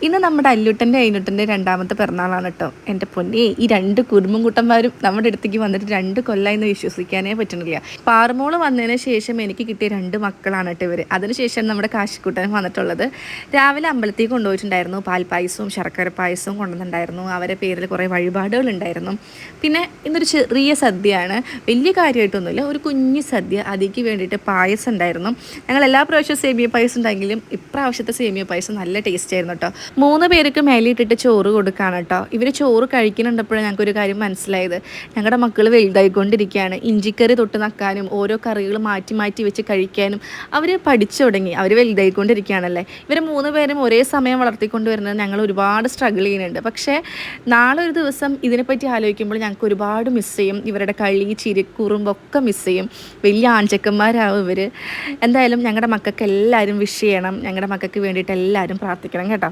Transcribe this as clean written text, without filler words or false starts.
ഇന്ന് നമ്മുടെ അല്ലൂട്ടൻ്റെ അയിനുട്ടൻ്റെ രണ്ടാമത്തെ പിറന്നാളാണ് കേട്ടോ. എൻ്റെ പൊന്നെ, ഈ രണ്ട് കുടുംബംകുട്ടന്മാരും നമ്മുടെ അടുത്തേക്ക് വന്നിട്ട് 2 കൊല്ലമായെന്ന് വിശ്വസിക്കാനേ പറ്റണില്ല. പാറുമോള് വന്നതിന് ശേഷം എനിക്ക് കിട്ടിയ 2 മക്കളാണ് കേട്ടോ ഇവർ. അതിനുശേഷം നമ്മുടെ കാശിക്കുട്ടൻ വന്നിട്ടുള്ളത്. രാവിലെ അമ്പലത്തിൽ കൊണ്ടുപോയിട്ടുണ്ടായിരുന്നു. പാൽപ്പായസവും ശർക്കര പായസവും കൊണ്ടുവന്നിട്ടുണ്ടായിരുന്നു. അവരെ പേരിൽ കുറേ വഴിപാടുകളുണ്ടായിരുന്നു. പിന്നെ ഇന്നൊരു ചെറിയ സദ്യയാണ്, വലിയ കാര്യമായിട്ടൊന്നുമില്ല, ഒരു കുഞ്ഞു സദ്യ. അതിക്ക് വേണ്ടിയിട്ട് പായസം ഉണ്ടായിരുന്നു. ഞങ്ങൾ എല്ലാ പ്രാവശ്യവും സേമിയ പായസം ഉണ്ടെങ്കിലും ഇപ്രാവശ്യത്തെ സേമിയ പായസം നല്ല ടേസ്റ്റ് ആയിരുന്നു കേട്ടോ. 3 പേർക്ക് മേലിട്ടിട്ട് ചോറ് കൊടുക്കുകയാണ് കേട്ടോ. ഇവർ ചോറ് കഴിക്കുന്നുണ്ടപ്പോഴാണ് ഞങ്ങൾക്കൊരു കാര്യം മനസ്സിലായത്. ഞങ്ങളുടെ മക്കൾ വലുതായിക്കൊണ്ടിരിക്കുകയാണ്. ഇഞ്ചിക്കറി തൊട്ട് നക്കാനും ഓരോ കറികൾ മാറ്റി മാറ്റി വെച്ച് കഴിക്കാനും അവർ പഠിച്ചു തുടങ്ങി. അവർ വലുതായിക്കൊണ്ടിരിക്കുകയാണല്ലേ. ഇവർ 3 പേരും ഒരേ സമയം വളർത്തിക്കൊണ്ട് വരുന്നത് ഞങ്ങൾ ഒരുപാട് സ്ട്രഗിൾ ചെയ്യുന്നുണ്ട്. പക്ഷേ നാളെ ഒരു ദിവസം ഇതിനെപ്പറ്റി ആലോചിക്കുമ്പോൾ ഞങ്ങൾക്ക് ഒരുപാട് മിസ് ചെയ്യും. ഇവരുടെ കളി, ചിരി, കുറുമ്പൊക്കെ മിസ് ചെയ്യും. വലിയ ആൺചക്കന്മാരാവും ഇവർ. എന്തായാലും ഞങ്ങളുടെ മക്കൾക്ക് എല്ലാവരും വിഷ് ചെയ്യണം. ഞങ്ങളുടെ മക്കൾക്ക് വേണ്ടിയിട്ട് എല്ലാവരും പ്രാർത്ഥിക്കണം കേട്ടോ.